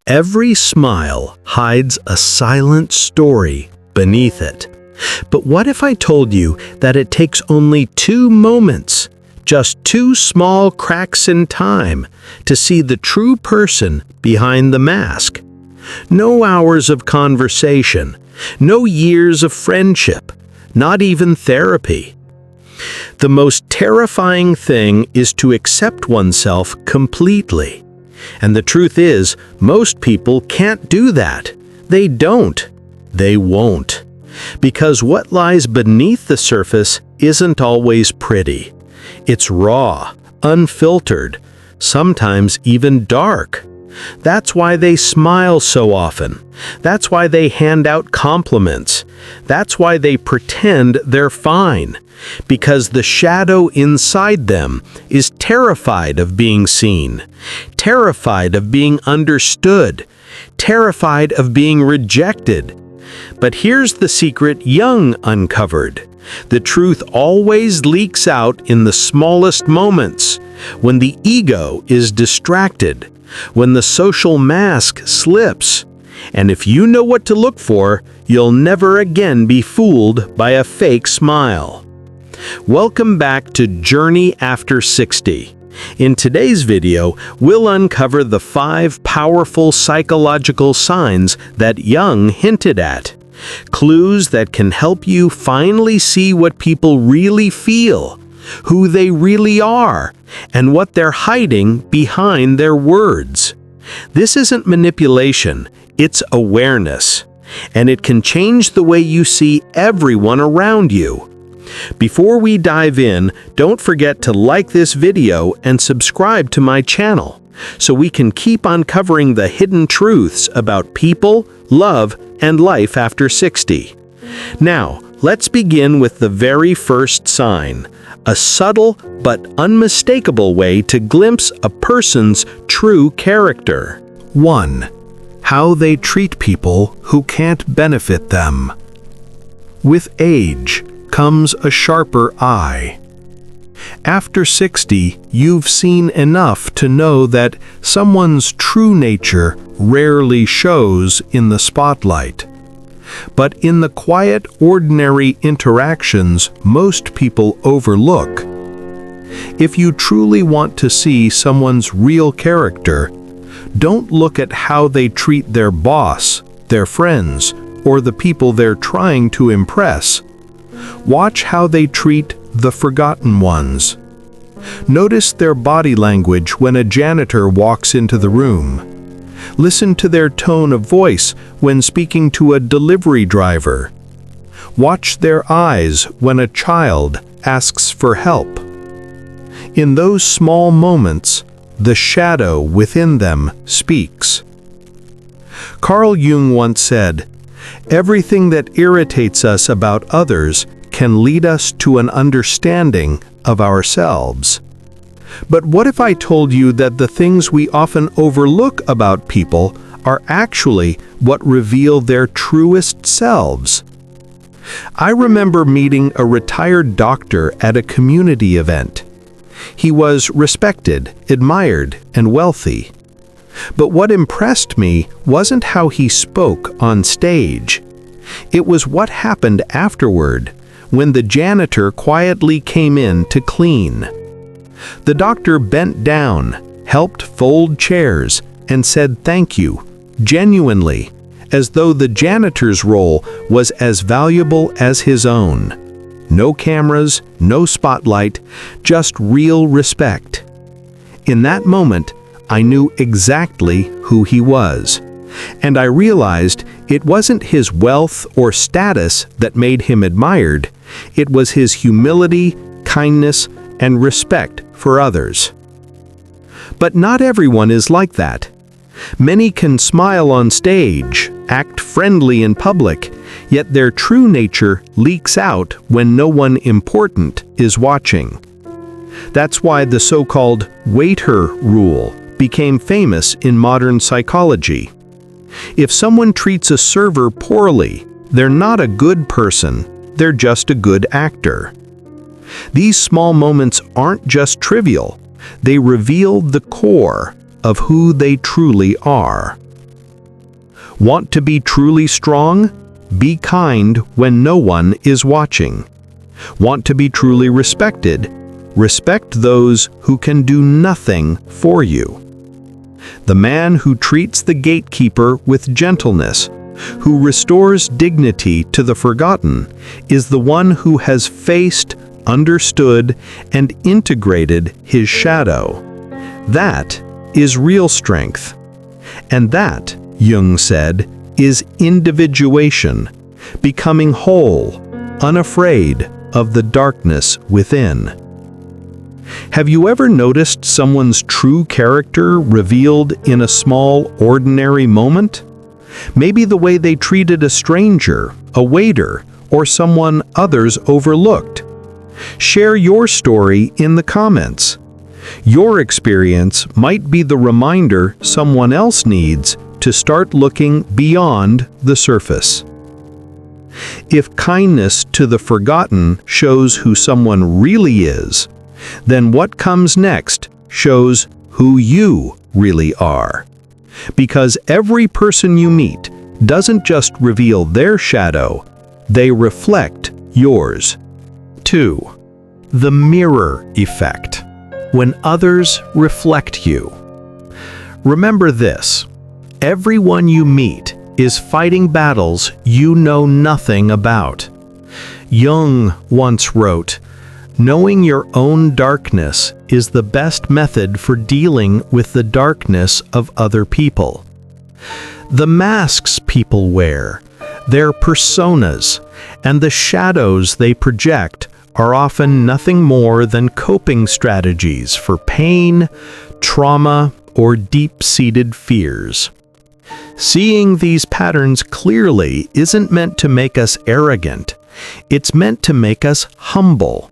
Every smile hides a silent story beneath it. But what if I told you that it takes only 2 moments, just 2 small cracks in time, to see the true person behind the mask? No hours of conversation, no years of friendship, not even therapy. The most terrifying thing is to accept oneself completely. And the truth is, most people can't do that. They don't. They won't. Because what lies beneath the surface isn't always pretty. It's raw, unfiltered, sometimes even dark. That's why they smile so often. That's why they hand out compliments. That's why they pretend they're fine. Because the shadow inside them is terrified of being seen, terrified of being understood, terrified of being rejected. But here's the secret Jung uncovered. The truth always leaks out in the smallest moments, when the ego is distracted, when the social mask slips. And if you know what to look for, you'll never again be fooled by a fake smile. Welcome back to Journey After 60. In today's video, we'll uncover the 5 powerful psychological signs that Jung hinted at. Clues that can help you finally see what people really feel, who they really are, and what they're hiding behind their words. This isn't manipulation, it's awareness, and it can change the way you see everyone around you. Before we dive in, don't forget to like this video and subscribe to my channel, so we can keep uncovering the hidden truths about people, love, and life after 60. Now, let's begin with the very first sign, a subtle but unmistakable way to glimpse a person's true character. 1. How they treat people who can't benefit them. With age comes a sharper eye. After 60, you've seen enough to know that someone's true nature rarely shows in the spotlight. But in the quiet, ordinary interactions most people overlook. If you truly want to see someone's real character, don't look at how they treat their boss, their friends, or the people they're trying to impress. Watch how they treat the forgotten ones. Notice their body language when a janitor walks into the room. Listen to their tone of voice when speaking to a delivery driver. Watch their eyes when a child asks for help. In those small moments, the shadow within them speaks. Carl Jung once said, "Everything that irritates us about others can lead us to an understanding of ourselves." But what if I told you that the things we often overlook about people are actually what reveal their truest selves? I remember meeting a retired doctor at a community event. He was respected, admired, and wealthy. But what impressed me wasn't how he spoke on stage. It was what happened afterward, when the janitor quietly came in to clean. The doctor bent down, helped fold chairs, and said thank you, genuinely, as though the janitor's role was as valuable as his own. No cameras, no spotlight, just real respect. In that moment, I knew exactly who he was, and I realized it wasn't his wealth or status that made him admired. It was his humility, kindness, and respect for others. But not everyone is like that. Many can smile on stage, act friendly in public, yet their true nature leaks out when no one important is watching. That's why the so-called waiter rule became famous in modern psychology. If someone treats a server poorly, they're not a good person, they're just a good actor. These small moments aren't just trivial, they reveal the core of who they truly are. Want to be truly strong? Be kind when no one is watching. Want to be truly respected? Respect those who can do nothing for you. The man who treats the gatekeeper with gentleness, who restores dignity to the forgotten, is the one who has faced, understood, and integrated his shadow. That is real strength. And that, Jung said, is individuation, becoming whole, unafraid of the darkness within. Have you ever noticed someone's true character revealed in a small, ordinary moment? Maybe the way they treated a stranger, a waiter, or someone others overlooked. Share your story in the comments. Your experience might be the reminder someone else needs to start looking beyond the surface. If kindness to the forgotten shows who someone really is, then what comes next shows who you really are. Because every person you meet doesn't just reveal their shadow, they reflect yours. 2. The mirror effect. When others reflect you. Remember this: everyone you meet is fighting battles you know nothing about. Jung once wrote, "Knowing your own darkness is the best method for dealing with the darkness of other people." The masks people wear, their personas, and the shadows they project are often nothing more than coping strategies for pain, trauma, or deep-seated fears. Seeing these patterns clearly isn't meant to make us arrogant. It's meant to make us humble.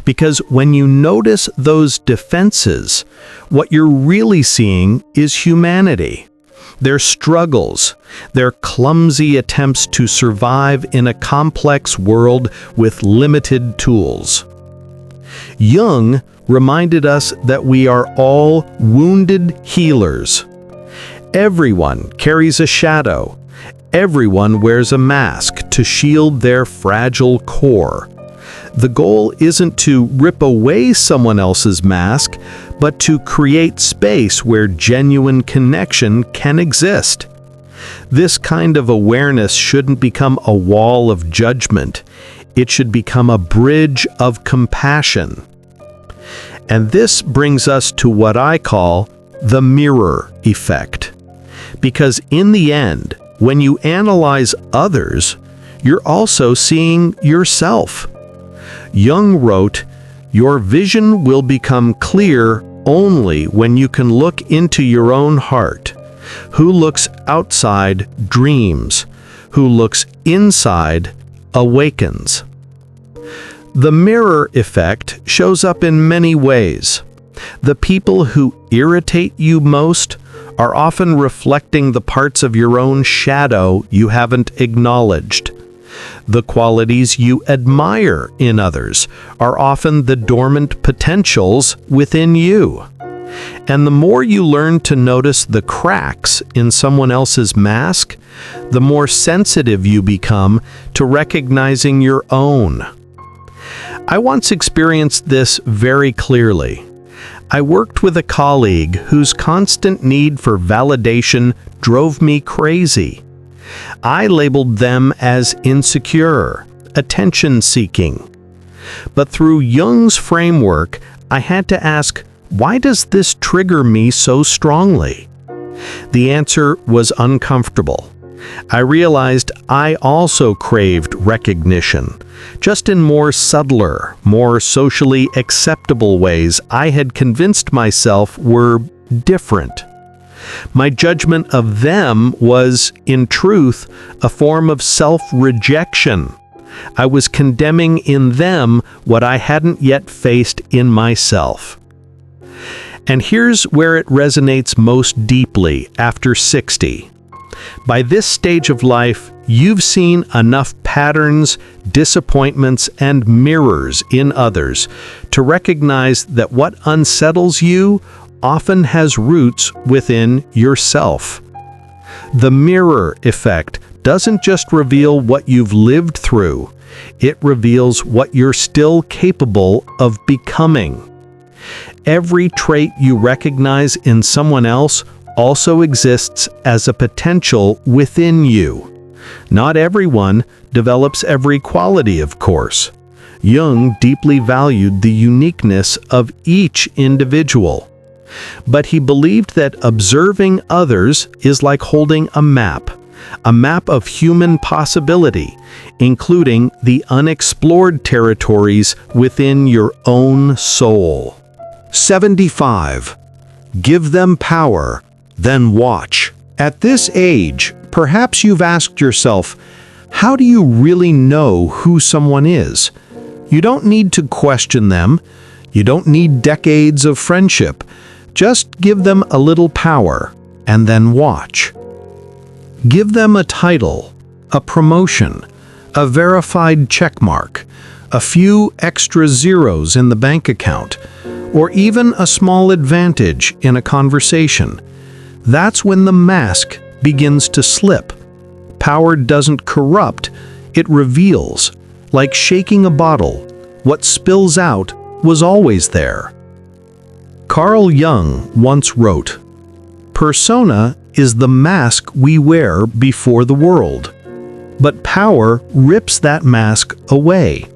Because when you notice those defenses, what you're really seeing is humanity. Their struggles, their clumsy attempts to survive in a complex world with limited tools. Jung reminded us that we are all wounded healers. Everyone carries a shadow. Everyone wears a mask to shield their fragile core. The goal isn't to rip away someone else's mask, but to create space where genuine connection can exist. This kind of awareness shouldn't become a wall of judgment. It should become a bridge of compassion. And this brings us to what I call the mirror effect. Because in the end, when you analyze others, you're also seeing yourself. Jung wrote, "Your vision will become clear only when you can look into your own heart. Who looks outside dreams. Who looks inside awakens." The mirror effect shows up in many ways. The people who irritate you most are often reflecting the parts of your own shadow you haven't acknowledged. The qualities you admire in others are often the dormant potentials within you. And the more you learn to notice the cracks in someone else's mask, the more sensitive you become to recognizing your own. I once experienced this very clearly. I worked with a colleague whose constant need for validation drove me crazy. I labeled them as insecure, attention-seeking. But through Jung's framework, I had to ask, why does this trigger me so strongly? The answer was uncomfortable. I realized I also craved recognition, just in more subtler, more socially acceptable ways I had convinced myself were different. My judgment of them was, in truth, a form of self-rejection. I was condemning in them what I hadn't yet faced in myself. And here's where it resonates most deeply after 60. By this stage of life, you've seen enough patterns, disappointments, and mirrors in others to recognize that what unsettles you often has roots within yourself. The mirror effect doesn't just reveal what you've lived through, it reveals what you're still capable of becoming. Every trait you recognize in someone else also exists as a potential within you. Not everyone develops every quality, of course. Jung deeply valued the uniqueness of each individual. But he believed that observing others is like holding a map of human possibility, including the unexplored territories within your own soul. 75. Give them power, then watch. At this age, perhaps you've asked yourself, how do you really know who someone is? You don't need to question them. You don't need decades of friendship. Just give them a little power, and then watch. Give them a title, a promotion, a verified checkmark, a few extra zeros in the bank account, or even a small advantage in a conversation. That's when the mask begins to slip. Power doesn't corrupt, it reveals. Like shaking a bottle, what spills out was always there. Carl Jung once wrote, "Persona is the mask we wear before the world, but power rips that mask away.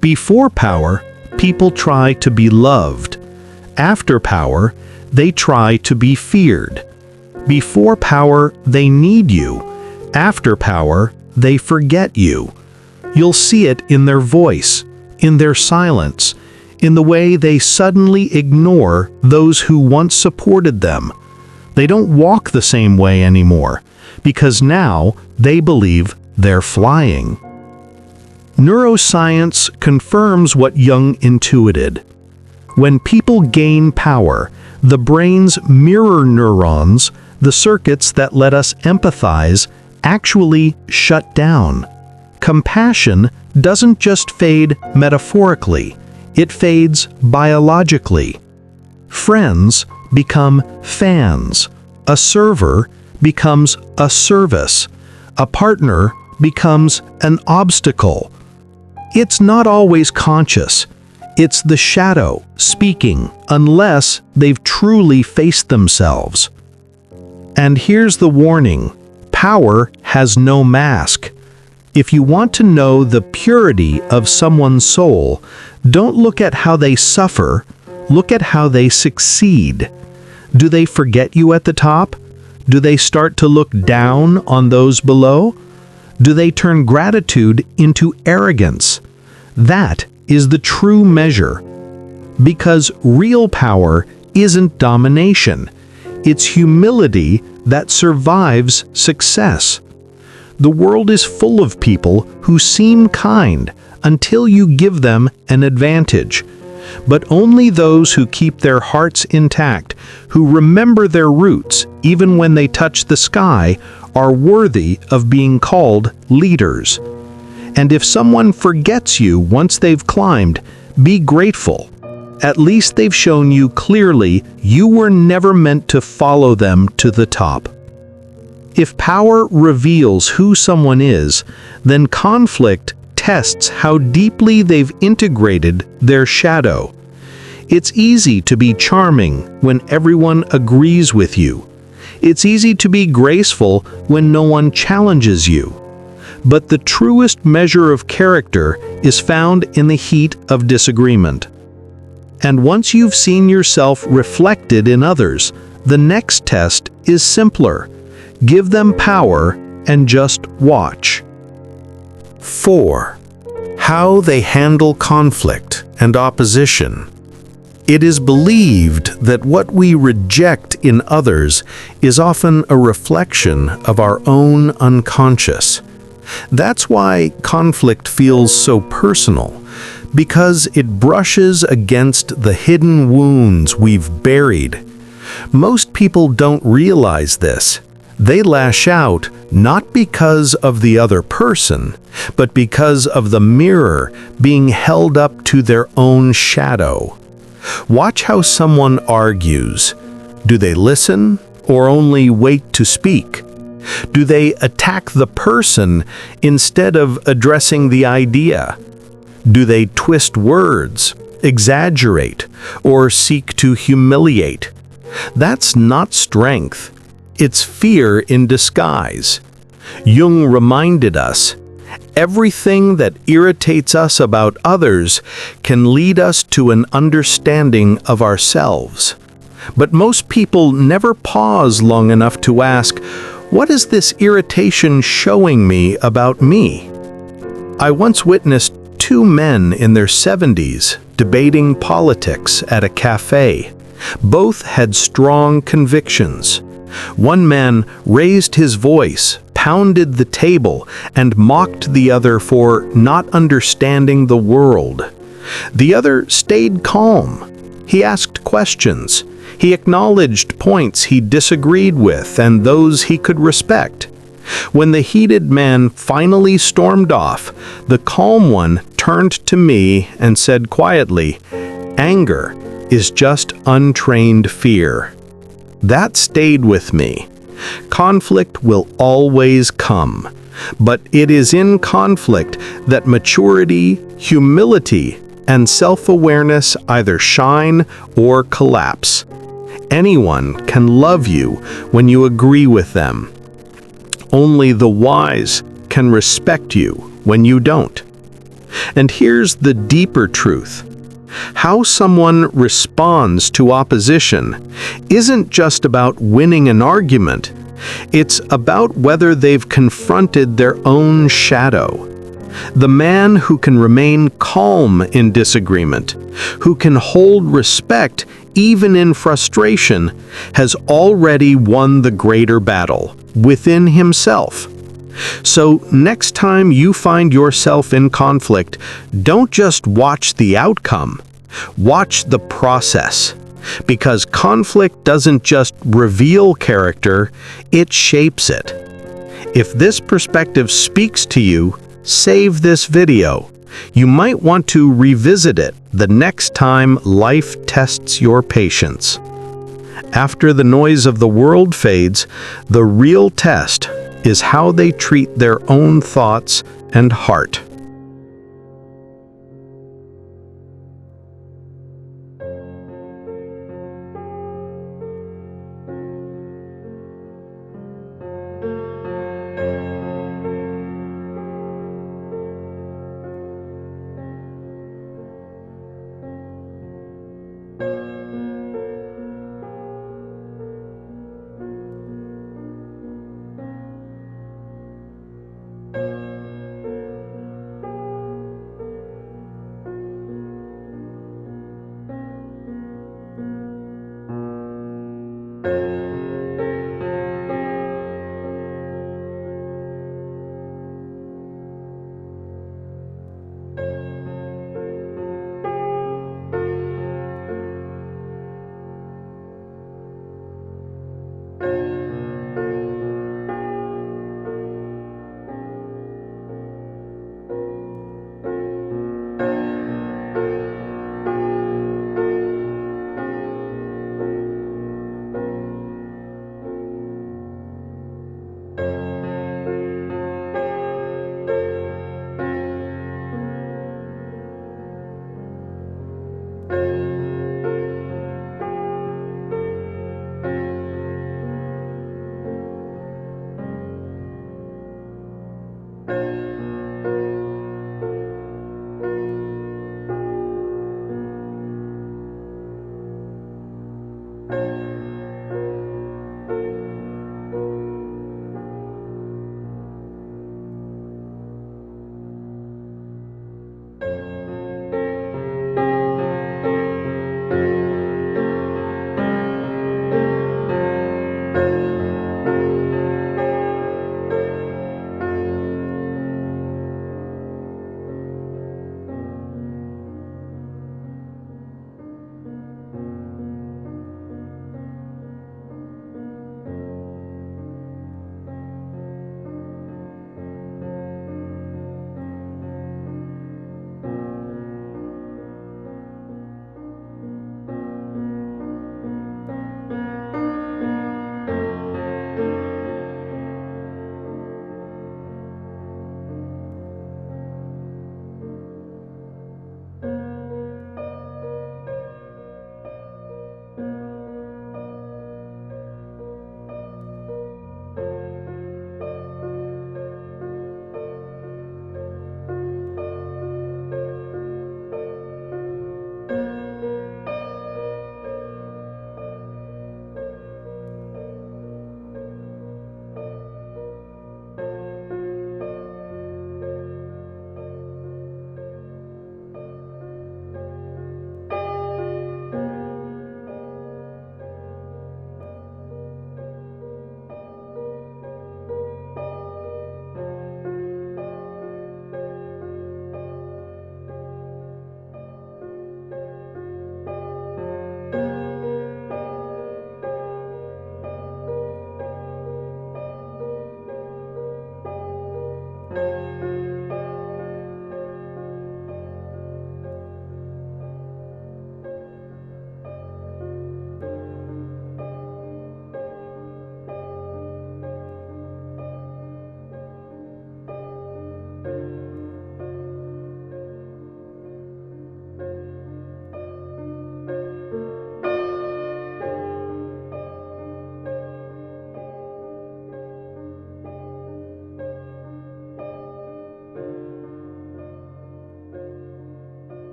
Before power, people try to be loved. After power, they try to be feared. Before power, they need you. After power, they forget you. You'll see it in their voice, in their silence, in the way they suddenly ignore those who once supported them. They don't walk the same way anymore, because now they believe they're flying." Neuroscience confirms what Jung intuited. When people gain power, the brain's mirror neurons, the circuits that let us empathize, actually shut down. Compassion doesn't just fade metaphorically, it fades biologically. Friends become fans. A server becomes a service. A partner becomes an obstacle. It's not always conscious. It's the shadow speaking unless they've truly faced themselves. And here's the warning: power has no mask. If you want to know the purity of someone's soul, don't look at how they suffer, look at how they succeed. Do they forget you at the top? Do they start to look down on those below? Do they turn gratitude into arrogance? That is the true measure. Because real power isn't domination. It's humility that survives success. The world is full of people who seem kind until you give them an advantage. But only those who keep their hearts intact, who remember their roots even when they touch the sky, are worthy of being called leaders. And if someone forgets you once they've climbed, be grateful. At least they've shown you clearly you were never meant to follow them to the top. If power reveals who someone is, then conflict tests how deeply they've integrated their shadow. It's easy to be charming when everyone agrees with you. It's easy to be graceful when no one challenges you. But the truest measure of character is found in the heat of disagreement. And once you've seen yourself reflected in others, the next test is simpler. Give them power and just watch. 4. How they handle conflict and opposition. It is believed that what we reject in others is often a reflection of our own unconscious. That's why conflict feels so personal, because it brushes against the hidden wounds we've buried. Most people don't realize this. They lash out not because of the other person, but because of the mirror being held up to their own shadow. Watch how someone argues. Do they listen or only wait to speak? Do they attack the person instead of addressing the idea? Do they twist words, exaggerate, or seek to humiliate? That's not strength. It's fear in disguise. Jung reminded us, everything that irritates us about others can lead us to an understanding of ourselves. But most people never pause long enough to ask, what is this irritation showing me about me? I once witnessed two men in their 70s debating politics at a cafe. Both had strong convictions. One man raised his voice, pounded the table, and mocked the other for not understanding the world. The other stayed calm. He asked questions. He acknowledged points he disagreed with and those he could respect. When the heated man finally stormed off, the calm one turned to me and said quietly, "Anger is just untrained fear." That stayed with me. Conflict will always come, but it is in conflict that maturity, humility, and self-awareness either shine or collapse. Anyone can love you when you agree with them. Only the wise can respect you when you don't. And here's the deeper truth. How someone responds to opposition isn't just about winning an argument. It's about whether they've confronted their own shadow. The man who can remain calm in disagreement, who can hold respect even in frustration, has already won the greater battle within himself. So next time you find yourself in conflict, don't just watch the outcome, watch the process. Because conflict doesn't just reveal character, it shapes it. If this perspective speaks to you, save this video. You might want to revisit it the next time life tests your patience. After the noise of the world fades, the real test is how they treat their own thoughts and heart.